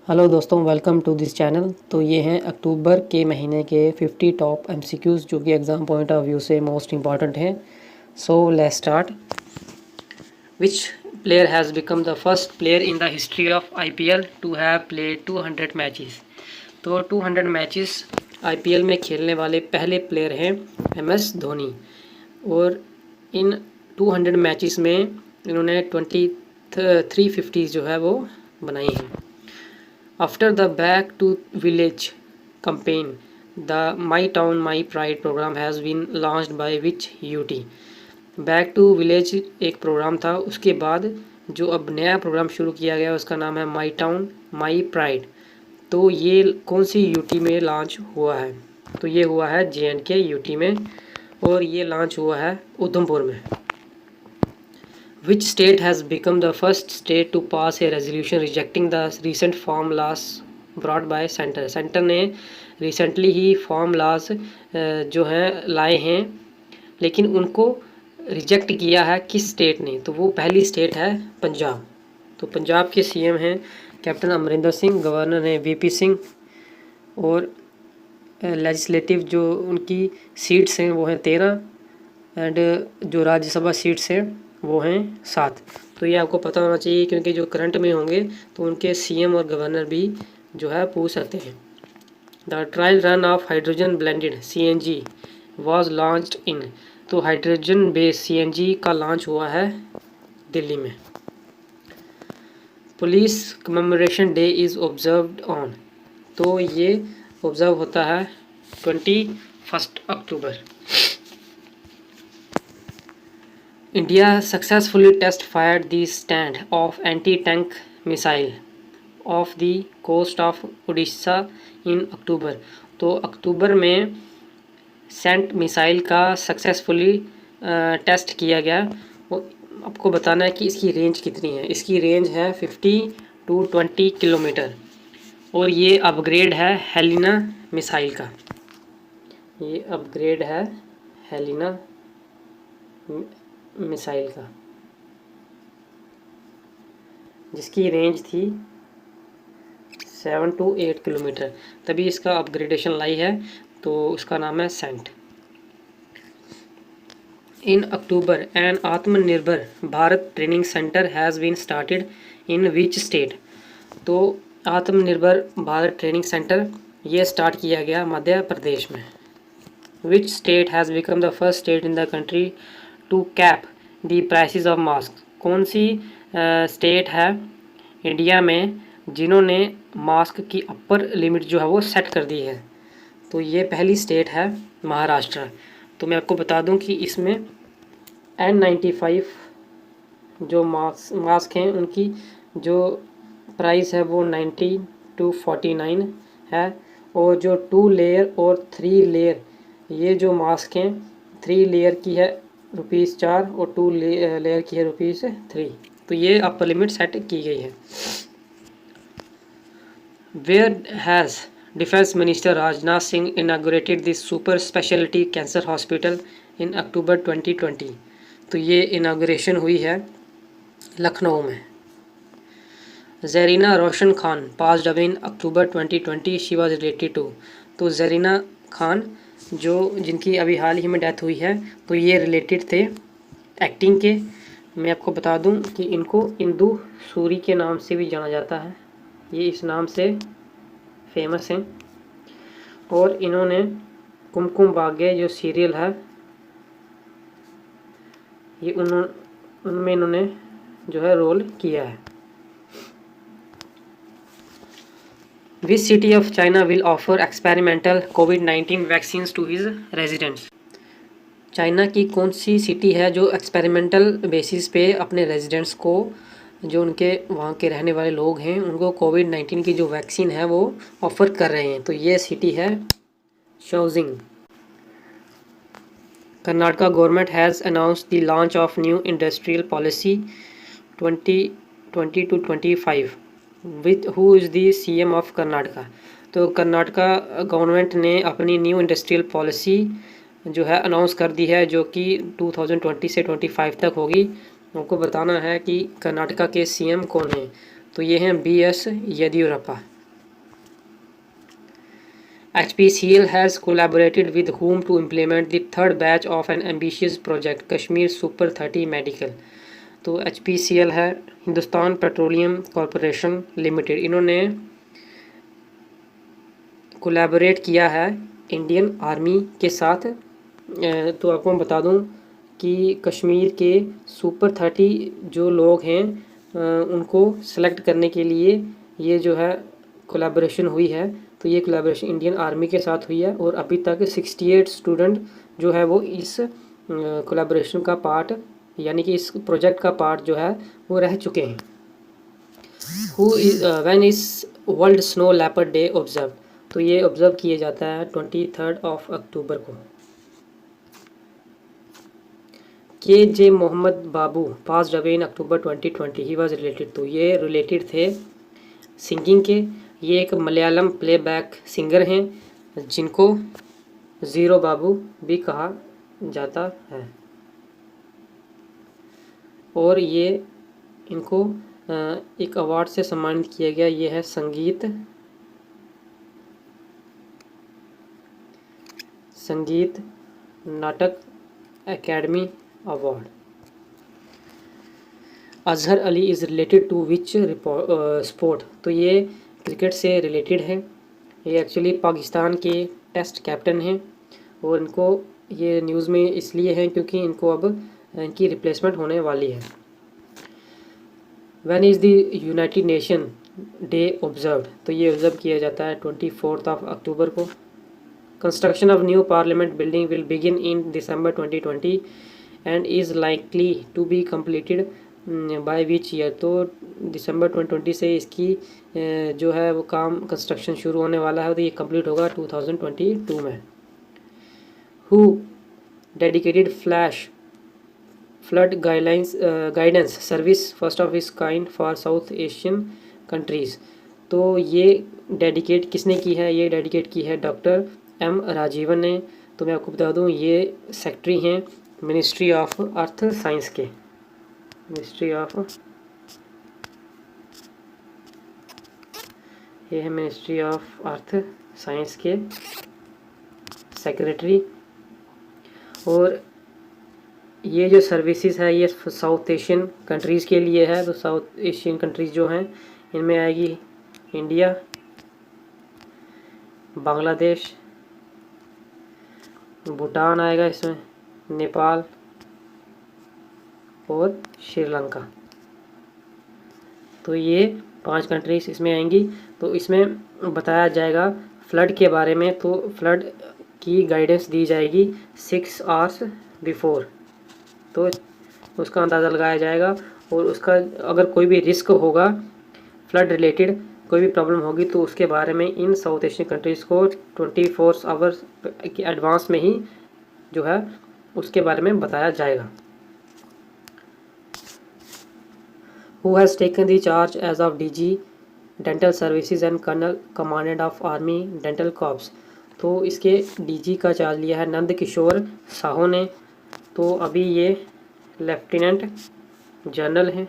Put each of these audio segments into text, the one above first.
Hello दोस्तों, welcome to this channel. तो ये हैं अक्टूबर के महीने के 50 टॉप एमसीक्यूज़ जो कि एग्ज़ाम पॉइंट ऑफ व्यू से मोस्ट इम्पॉर्टेंट हैं। So let's start. Which player has become the first player in the history of IPL to have played 200 matches. तो 200 मैचेस आईपीएल में खेलने वाले पहले प्लेयर हैं एमएस धोनी। और इन 200 मैचेस में इन्होंने 350 जो है वो बनाई हैं। After the Back to Village campaign, the My Town My Pride program has been launched by which UT? Back to village एक प्रोग्राम था, उसके बाद जो अब नया प्रोग्राम शुरू किया गया उसका नाम है माई टाउन माई प्राइड। तो ये कौन सी यूटी में लॉन्च हुआ है? तो ये हुआ है JNK यूटी में, और ये लॉन्च हुआ है उधमपुर में। Which state has become the first state to pass a resolution rejecting the recent farm laws brought by centre? Centre ने रिसेंटली ही फार्म लॉज जो हैं लाए हैं, लेकिन उनको रिजेक्ट किया है किस स्टेट ने? तो वो पहली स्टेट है पंजाब। तो पंजाब के सीएम हैं कैप्टन अमरिंदर सिंह, गवर्नर हैं VP सिंह, और लेजिस्लेटिव जो उनकी सीट्स हैं वो हैं 13, एंड जो राज्यसभा सीट्स हैं वो हैं 7। तो ये आपको पता होना चाहिए, क्योंकि जो करंट में होंगे तो उनके सीएम और गवर्नर भी जो है पूछ सकते हैं। The trial run of hydrogen blended CNG was launched in. तो हाइड्रोजन बेस्ड CNG का लॉन्च हुआ है दिल्ली में। Police commemoration day is observed on. तो ये ऑब्जर्व होता है 21 अक्टूबर। India successfully test fired the stand of anti-tank missile off the coast of Odisha in October। तो अक्टूबर में सेंट मिसाइल का सक्सेसफुली टेस्ट किया गया। वो आपको बताना है कि इसकी रेंज कितनी है। इसकी रेंज है 50 to 20 किलोमीटर, और ये अपग्रेड है हेलिना मिसाइल का। ये अपग्रेड है हेलिना मिसाइल का, जिसकी रेंज थी 7 to 8 किलोमीटर, तभी इसका अपग्रेडेशन लाई है। तो उसका नाम है Saint. In October an Atmanirbhar Bharat training centre has been started in which state? तो आत्मनिर्भर भारत ट्रेनिंग सेंटर ये स्टार्ट किया गया मध्य प्रदेश में। Which state has become the first state in the country to cap the prices of mask? कौन सी state है India में जिन्होंने मास्क की अपर लिमिट जो है वो सेट कर दी है? तो ये पहली स्टेट है महाराष्ट्र। तो मैं आपको बता दूं कि इसमें N95 जो मास्क हैं उनकी जो प्राइस है वो 90 to 49 है, और जो 2 लेयर और 3 लेयर ये जो मास्क हैं 3 लेयर की है ₹4 और 2 लेयर की है ₹3। तो ये अपर लिमिट सेट की गई है। Where has defence minister Rajnath Singh inaugurated this super speciality cancer hospital in October 2020? तो ये इनागोरेशन हुई है लखनऊ में। Zarina Roshan Khan passed away in October 2020 she was related to. तो ज़रीना खान जो जिनकी अभी हाल ही में डेथ हुई है, तो ये रिलेटेड थे एक्टिंग के। मैं आपको बता दूं कि इनको इंदु सूरी के नाम से भी जाना जाता है, ये इस नाम से फेमस हैं। और इन्होंने कुमकुम भाग्य जो सीरियल है ये उनमें इन्होंने जो है रोल किया है। Which city of China will offer experimental COVID-19 vaccines to his residents? China की कौन सी सिटी है जो एक्सपेरिमेंटल बेसिस पे अपने रेजिडेंट्स को, जो उनके वहाँ के रहने वाले लोग हैं, उनको कोविड-19 की जो वैक्सीन है वो ऑफ़र कर रहे हैं? तो ये सिटी है शोजिंग। Karnataka government has announced the launch of new industrial policy 2020 to 25 with who is the CM of Karnataka? तो कर्नाटका गवर्नमेंट ने अपनी न्यू इंडस्ट्रियल पॉलिसी जो है अनाउंस कर दी है, जो कि 2020 से 25 तक होगी। उनको बताना है कि कर्नाटका के CM कौन हैं। तो ये हैं BS Yediyurappa. HPCL has collaborated with whom to implement the third batch of an ambitious project Kashmir Super 30 Medical। तो HPCL है हिंदुस्तान पेट्रोलियम कॉरपोरेशन लिमिटेड, इन्होंने कोलैबोरेट किया है इंडियन आर्मी के साथ। तो आपको मैं बता दूं कि कश्मीर के सुपर 30 जो लोग हैं उनको सेलेक्ट करने के लिए ये जो है कोलैबोरेशन हुई है। तो ये कोलैबोरेशन इंडियन आर्मी के साथ हुई है और अभी तक 68 स्टूडेंट जो है वो इस कोलैबोरेशन का पार्ट यानी कि इस प्रोजेक्ट का पार्ट जो है वो रह चुके हैं। When is world snow leopard day observe. तो ये ऑब्जर्व किया जाता है 23 अक्टूबर को। KJ Mohammad Babu passed away in October 2020, he was related. तो ये रिलेटेड थे सिंगिंग के। ये एक मलयालम प्लेबैक सिंगर हैं जिनको ज़ीरो बाबू भी कहा जाता है और ये इनको एक अवार्ड से सम्मानित किया गया। ये है Sangeet Natak academy award. Azhar Ali is related to which sport. तो ये क्रिकेट से रिलेटेड है। ये एक्चुअली पाकिस्तान के टेस्ट कैप्टन हैं और इनको ये न्यूज़ में इसलिए हैं क्योंकि इनको अब इनकी रिप्लेसमेंट होने वाली है। When is the United Nation Day observed. तो ये ऑब्जर्व किया जाता है 24 अक्टूबर को। Construction of new parliament building will begin in December 2020 and is likely to be completed by which year. तो दिसंबर 2020 से इसकी जो है वो काम कंस्ट्रक्शन शुरू होने वाला है। तो ये कंप्लीट होगा 2022 में। Who dedicated flood guidance service first of its kind for South Asian countries. तो ये डेडिकेट किसने की है? ये डेडिकेट की है डॉक्टर M राजीवन ने। तो मैं आपको बता दूं ये सेक्रेटरी हैं मिनिस्ट्री ऑफ अर्थ साइंस के। ये है मिनिस्ट्री ऑफ अर्थ साइंस के सेक्रेटरी। और ये जो सर्विसेज है ये साउथ एशियन कंट्रीज़ के लिए है। तो साउथ एशियन कंट्रीज़ जो हैं इनमें आएगी इंडिया, बांग्लादेश, भूटान आएगा इसमें, नेपाल और श्रीलंका। तो ये 5 कंट्रीज इसमें आएंगी। तो इसमें बताया जाएगा फ्लड के बारे में। तो फ्लड की गाइडेंस दी जाएगी 6 आवर्स बिफोर। तो उसका अंदाज़ा लगाया जाएगा और उसका अगर कोई भी रिस्क होगा फ्लड रिलेटेड कोई भी प्रॉब्लम होगी तो उसके बारे में इन साउथ एशियन कंट्रीज़ को 24 आवर्स के एडवांस में ही जो है उसके बारे में बताया जाएगा। Who has taken the charge as of DG dental services and colonel commandant of army dental corps. तो इसके DG का चार्ज लिया है नंद किशोर साहू ने। तो अभी ये लेफ्टिनेंट जनरल हैं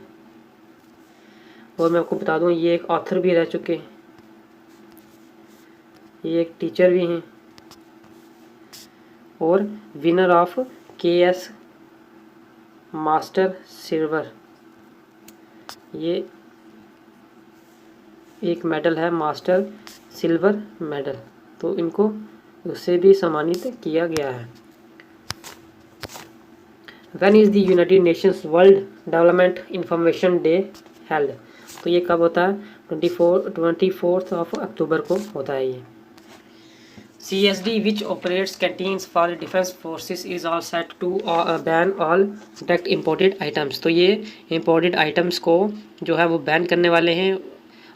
और मैं आपको बता दूं ये एक ऑथर भी रह चुके हैं, ये एक टीचर भी हैं और winner of KS master silver. ये एक मेडल है मास्टर सिल्वर मेडल। तो इनको उससे भी सम्मानित किया गया है। When is the United Nations world development information day held. तो ये कब होता है? 24 अक्टूबर को होता है ये। CSD which operates canteens for the defense forces is all set to ban all direct imported items। तो ये imported items को जो है वो बैन करने वाले हैं।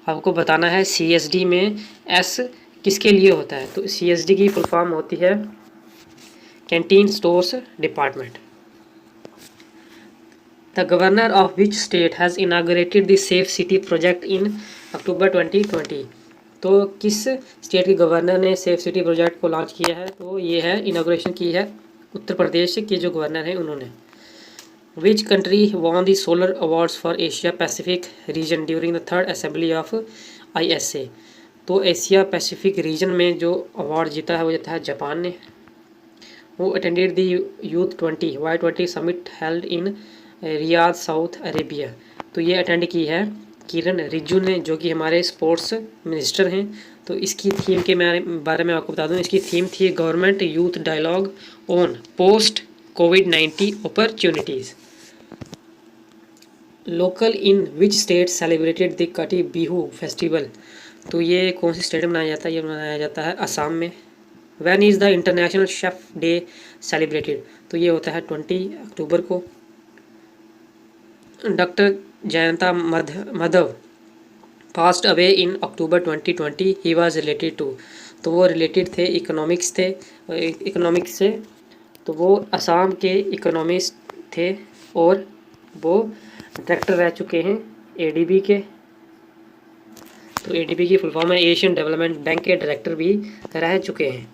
आपको बताना है CSD में S किसके लिए होता है। तो CSD की फुल फॉर्म होती है canteen stores department. The governor of which state has inaugurated the Safe City project in October 2020। तो किस स्टेट के गवर्नर ने सेफ सिटी प्रोजेक्ट को लॉन्च किया है? तो ये है इनाग्रेशन की है उत्तर प्रदेश के जो गवर्नर हैं उन्होंने। Which country won the solar awards for Asia Pacific region during the 3rd assembly of ISA। तो एशिया पैसिफिक रीजन में जो अवार्ड जीता है वो जीता है जापान ने। वो attended the youth 20 summit held in Riyadh Saudi Arabia. तो ये अटेंड की है किरण रिजिजू ने, जो कि हमारे स्पोर्ट्स मिनिस्टर हैं। तो इसकी थीम के बारे में आपको बता दूं, इसकी थीम थी government youth dialogue on post कोविड-19 opportunities. Local in which state celebrated the Kati Bihu festival. तो ये कौन सी स्टेट में मनाया जाता है? ये मनाया जाता है असम में। When is the International Chef Day celebrated? तो ये होता है 20 अक्टूबर को। Doctor Jayanta Madhav passed away in October 2020, he was related to. तो वो रिलेटेड थे इकोनॉमिक्स से। तो वो असम के इकोनॉमिस्ट थे और वो डायरेक्टर रह चुके हैं एडीबी के। तो एडीबी की फुल फॉर्म है एशियन डेवलपमेंट बैंक के डायरेक्टर भी रह चुके हैं।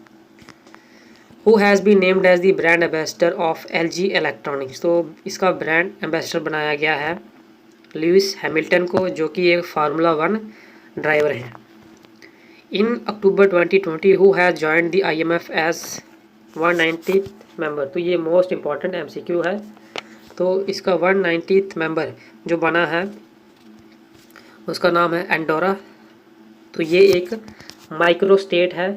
Who has been named as the brand ambassador of LG Electronics. तो इसका ब्रांड एम्बेसडर बनाया गया है लुइस हैमिल्टन को, जो कि एक फार्मूला 1 ड्राइवर हैं। In October 2020 who has joined the IMF as 190th member. तो ये मोस्ट इम्पॉर्टेंट MCQ है। तो इसका 190th मेंबर जो बना है उसका नाम है एंडोरा। तो ये एक माइक्रो स्टेट है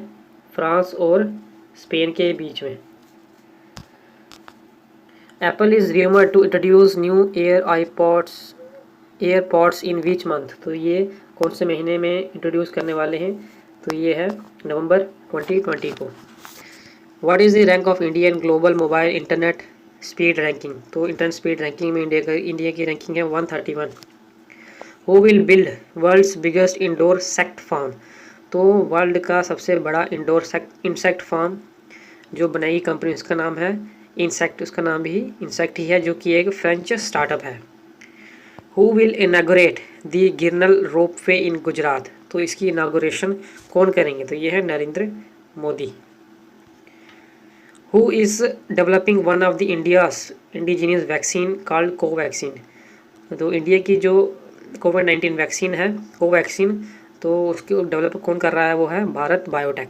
फ्रांस और स्पेन के बीच में। Apple is rumour to introduce new AirPods in which month. तो ये कौन से महीने में इंट्रोड्यूस करने वाले हैं? तो ये है नवंबर 2020 को। What is the rank of Indian global mobile internet speed ranking. तो इंटरनेट स्पीड रैंकिंग में इंडिया की रैंकिंग है 131। Who will build world's biggest indoor sect farm. तो वर्ल्ड का सबसे बड़ा इंडोर इंसेक्ट फार्म जो बनाई कंपनी उसका नाम है इंसेक्ट, उसका नाम भी इंसेक्ट ही है, जो कि एक फ्रेंच स्टार्टअप है। Who will inaugurate the Girnar ropeway in Gujarat. तो इसकी इनागोरेशन कौन करेंगे? तो ये है Narendra Modi. Who is developing one of the India's indigenous vaccine called Covaxin. तो इंडिया की जो कोविड-19 वैक्सीन है कोवैक्सीन, तो उसको डेवलप कौन कर रहा है? वो है Bharat biotech.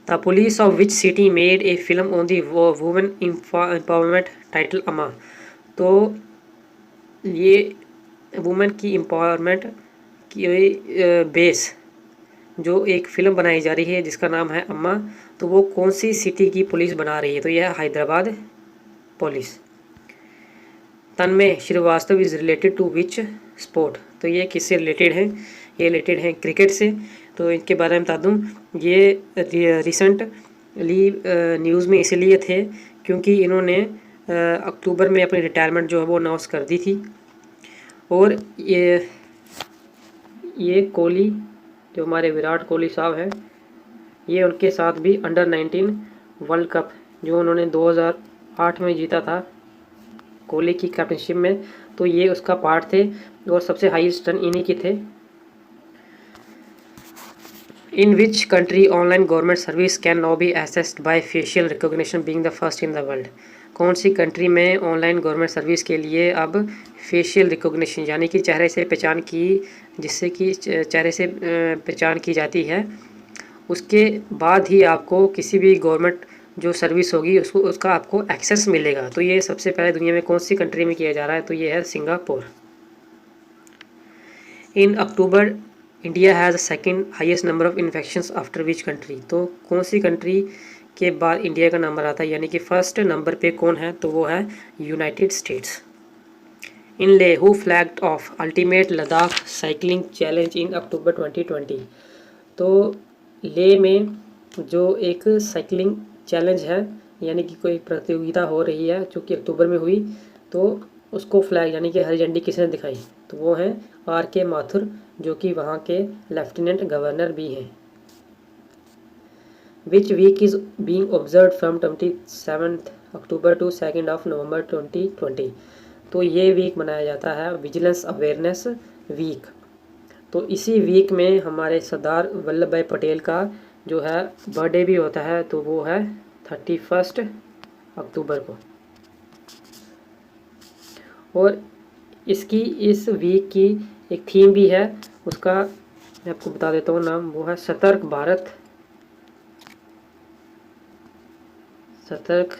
The police of which city made a film on the women empowerment title अम्मा। तो ये वुमेन की एम्पावरमेंट की बेस जो एक फ़िल्म बनाई जा रही है जिसका नाम है अम्मा। तो वो कौन सी सिटी की पुलिस बना रही है? तो यह है Hyderabad police. Tanmay Srivastava is related to which sport. तो ये किससे रिलेटेड हैं? ये रिलेटेड हैं क्रिकेट से। तो इनके बारे में बता दूं, ये रिसेंटली न्यूज़ में इसलिए थे क्योंकि इन्होंने अक्टूबर में अपनी रिटायरमेंट जो है वो अनाउंस कर दी थी। और ये कोहली जो हमारे विराट कोहली साहब हैं, ये उनके साथ भी अंडर-19 वर्ल्ड कप जो उन्होंने 2008 में जीता था कोहली की कैप्टनशिप में, तो ये उसका पार्ट थे और सबसे हाईएस्ट रन इन्हीं के थे। In which country online government service can now be accessed by facial recognition being the first in the world. कौन सी कंट्री में ऑनलाइन गवर्नमेंट सर्विस के लिए अब फेशियल रिकॉग्निशन यानी कि चेहरे से पहचान की, जिससे कि चेहरे से पहचान की जाती है, उसके बाद ही आपको किसी भी गवर्नमेंट जो सर्विस होगी उसका आपको एक्सेस मिलेगा। तो ये सबसे पहले दुनिया में कौन सी कंट्री में किया जा रहा है? तो ये है Singapore. In October India has second highest number of infections after which country. तो कौन सी कंट्री के बाद इंडिया का नंबर आता है, यानी कि फर्स्ट नंबर पे कौन है? तो वो है United States. In Leh who flagged off ultimate Ladakh cycling challenge in October 2020। तो ले में जो एक साइकिलिंग चैलेंज है यानी कि कोई प्रतियोगिता हो रही है जो कि अक्टूबर में हुई, तो उसको फ्लैग यानी कि हरी झंडी किसने दिखाई? तो वो हैं RK माथुर, जो कि वहाँ के लेफ्टिनेंट गवर्नर भी हैं। Which week is being observe from 27 October to 2 November 2020। तो ये वीक मनाया जाता है विजिलेंस अवेयरनेस वीक। तो इसी वीक में हमारे सरदार वल्लभ भाई पटेल का जो है बर्थडे भी होता है, तो वो है 31 अक्टूबर को। और इस वीक की एक थीम भी है, उसका मैं आपको बता देता हूँ नाम, वो है सतर्क भारत, सतर्क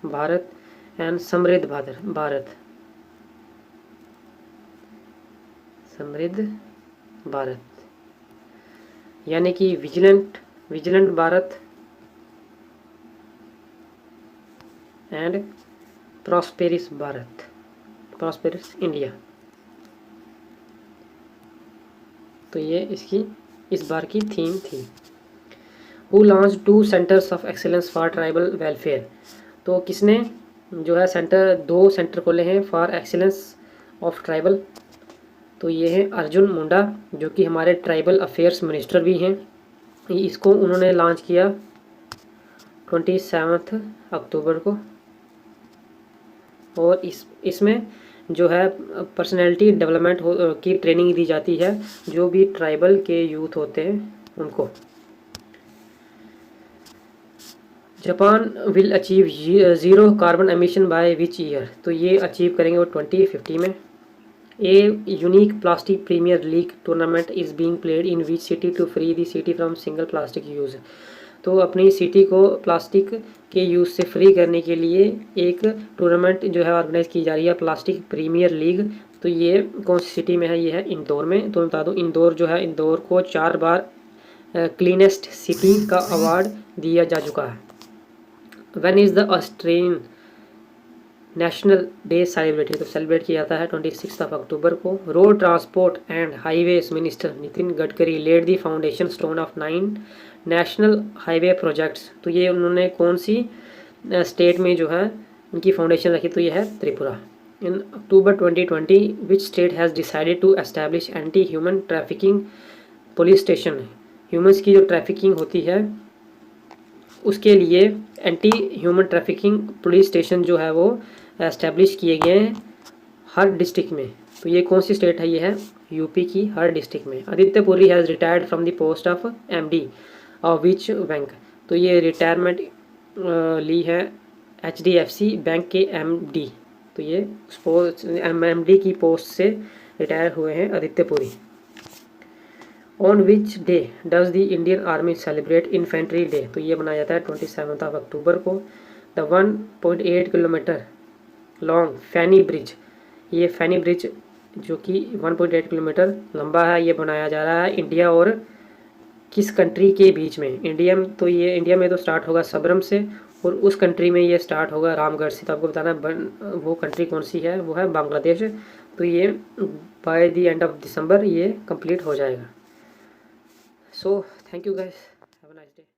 भारत एंड समृद्ध भारत, समृद्ध भारत, यानी कि vigilant Bharat and prosperous Bharat, prosperous India. तो ये इसकी इस बार की थीम थी। Who launch 2 centres of excellence for tribal welfare. तो किसने जो है दो सेंटर खोले हैं फॉर एक्सेलेंस ऑफ ट्राइबल। तो ये है अर्जुन मुंडा, जो कि हमारे ट्राइबल अफेयर्स मिनिस्टर भी हैं। इसको उन्होंने लॉन्च किया 27 अक्टूबर को। और इसमें जो है पर्सनैलिटी डेवलपमेंट की ट्रेनिंग दी जाती है जो भी ट्राइबल के यूथ होते हैं उनको। Japan will achieve 0 carbon emission by which year. तो ये अचीव करेंगे वो 2050 में। A unique plastic premier league tournament is being played in which city to free the city from single plastic use. तो अपनी सिटी को प्लास्टिक के use से फ्री करने के लिए एक टूर्नामेंट जो है ऑर्गेनाइज की जा रही है, प्लास्टिक प्रीमियर लीग। तो ये कौन सी सिटी में है? ये है इंदौर में। तो बता दूँ, इंदौर जो है, इंदौर को 4 बार क्लीनेस्ट सिटी का अवार्ड दिया जा चुका है। When is the Australian National Day celebrated? तो सेलिब्रेट किया जाता है 26 अक्टूबर को। Road transport and highways minister Nitin Gadkari led the foundation stone of 9 national highway projects. तो ये उन्होंने कौन सी स्टेट में जो है इनकी फाउंडेशन रखी? तो ये है Tripura. In October 2020 which state has decided to establish anti human trafficking police station. Humans की जो ट्रैफिकिंग होती है उसके लिए anti human trafficking police station जो है वो एस्टेब्लिश किए गए हैं हर डिस्ट्रिक्ट में। तो ये कौन सी स्टेट है? ये है यूपी की हर डिस्ट्रिक्ट में। Aditya Puri has retired from the post of MD of which bank. तो ये रिटायरमेंट ली है HDFC बैंक के MD। तो ये MD की पोस्ट से रिटायर हुए हैं Aditya Puri. On which day does the Indian Army celebrate Infantry Day? तो ये मनाया जाता है 27 अक्टूबर को। The 1.8 kilometre long Feni bridge, ये फैनी ब्रिज जो कि 1.8 किलोमीटर लंबा है, ये बनाया जा रहा है इंडिया और किस कंट्री के बीच में? इंडिया में। तो ये इंडिया में तो स्टार्ट होगा सबरम से, और उस कंट्री में ये स्टार्ट होगा रामगढ़ से। तो आपको बताना वो कंट्री कौन सी है? वो है बांग्लादेश। तो ये by the end of December ये कंप्लीट हो जाएगा। So thank you guys, have a nice day.